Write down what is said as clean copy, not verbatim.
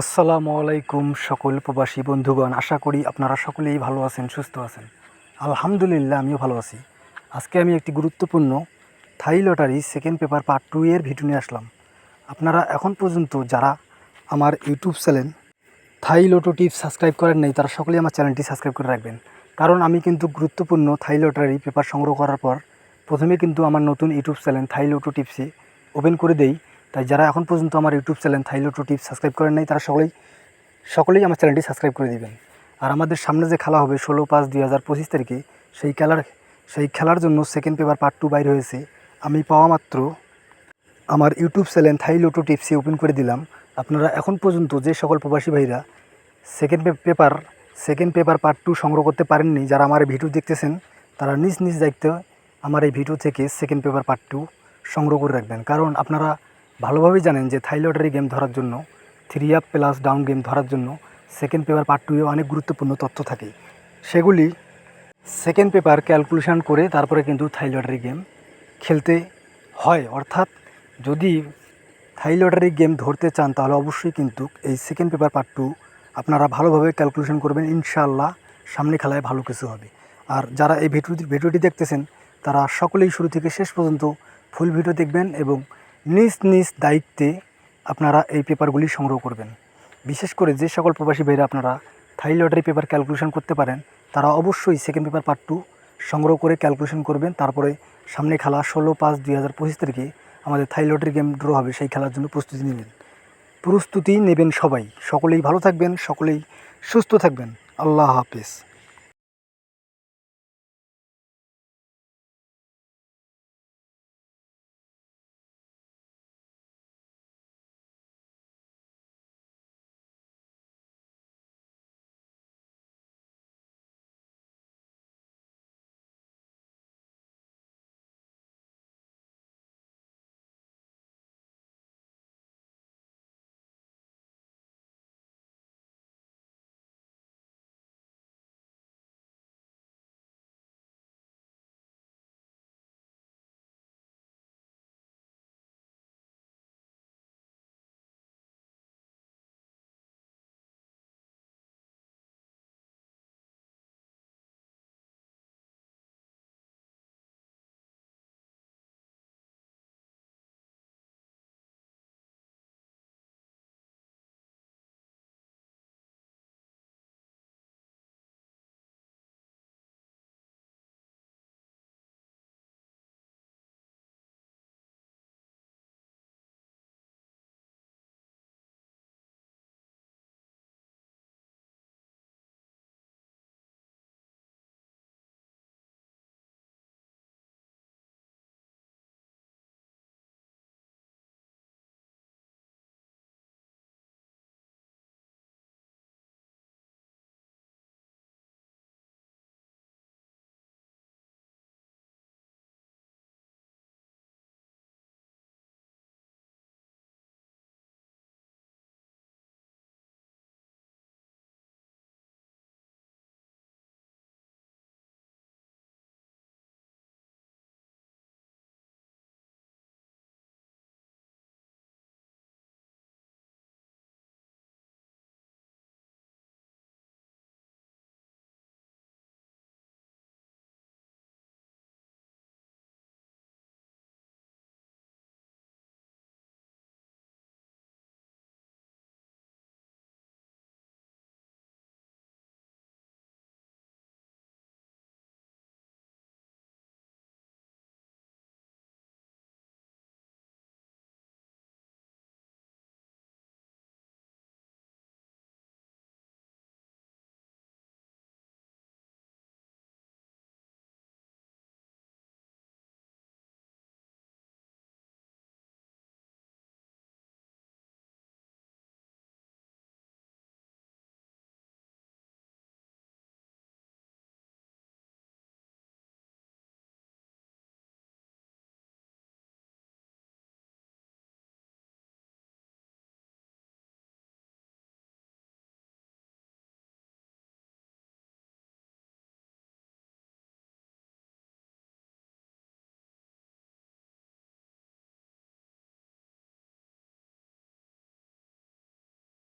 আসসালামু আলাইকুম সকল প্রবাসী বন্ধুগণ, আশা করি আপনারা সকলেই ভালো আছেন, সুস্থ আছেন। আলহামদুলিল্লাহ, আমিও ভালো আছি। আজকে আমি একটি গুরুত্বপূর্ণ থাই লটারি সেকেন্ড পেপার পার্ট 2 এর ভিডিও নিয়ে আসলাম। আপনারা এখন পর্যন্ত যারা আমার ইউটিউব চ্যানেল থাই লোটো টিপস সাবস্ক্রাইব করেন নাই, তারা সকলেই আমার চ্যানেলটি সাবস্ক্রাইব করে রাখবেন। কারণ আমি কিন্তু গুরুত্বপূর্ণ থাই লটারি পেপার সংগ্রহ করার পর প্রথমে কিন্তু আমার নতুন ইউটিউব চ্যানেল থাই লোটো টিপসে ওপেন করে দেই। তাই যারা এখন পর্যন্ত আমার ইউটিউব চ্যানেল থাই লোটো টিপস সাবস্ক্রাইব করেন নাই, তারা সকলেই আমার চ্যানেলটি সাবস্ক্রাইব করে দিবেন। আর আমাদের সামনে যে খেলা হবে 16/5/2025 তারিখে, সেই খেলার জন্য সেকেন্ড পেপার পার্ট 2 বাইর হয়েছে। আমি পাওয়া মাত্র আমার ইউটিউব চ্যানেল থাই লোটো টিপসে ওপেন করে দিলাম। আপনারা এখন পর্যন্ত যে সকল প্রবাসী ভাইরা সেকেন্ড পেপার পার্ট 2 সংগ্রহ করতে পারেননি, যারা আমার ভিডিও দেখতেছেন, তারা নিজ নিজ দায়িত্বে আমার এই ভিডিও থেকে সেকেন্ড পেপার পার্ট 2 সংগ্রহ করে রাখবেন। কারণ আপনারা ভালোভাবেই জানেন যে থাই লটারি গেম ধরার জন্য, 3 আপ প্লাস ডাউন গেম ধরার জন্য সেকেন্ড পেপার পার্ট 2 এ অনেক গুরুত্বপূর্ণ তথ্য থাকে। সেগুলি সেকেন্ড পেপার ক্যালকুলেশন করে তারপরে কিন্তু থাই লটারি গেম খেলতে হয়। অর্থাৎ যদি থাই লটারি গেম ধরতে চান, তাহলে অবশ্যই কিন্তু এই সেকেন্ড পেপার পার্ট 2 আপনারা ভালোভাবে ক্যালকুলেশন করবেন। ইনশাআল্লাহ সামনে খেলায় ভালো কিছু হবে। আর যারা এই ভিডিওটি দেখতেছেন, তারা সকলেই শুরু থেকে শেষ পর্যন্ত ফুল ভিডিও দেখবেন এবং নিজ নিজ দায়িত্বে আপনারা এই পেপারগুলি সংগ্রহ করবেন। বিশেষ করে যে সকল প্রবাসী ভাইরা আপনারা থাই লটারি পেপার ক্যালকুলেশন করতে পারেন, তারা অবশ্যই সেকেন্ড পেপার পার্ট 2 সংগ্রহ করে ক্যালকুলেশন করবেন। তারপরে সামনে খেলা 16/5/2025 তারিখে আমাদের থাই লটারি গেম ড্র হবে, সেই খেলার জন্য প্রস্তুতি নেবেন সবাই। সকলেই ভালো থাকবেন, সকলেই সুস্থ থাকবেন। আল্লাহ হাফেজ।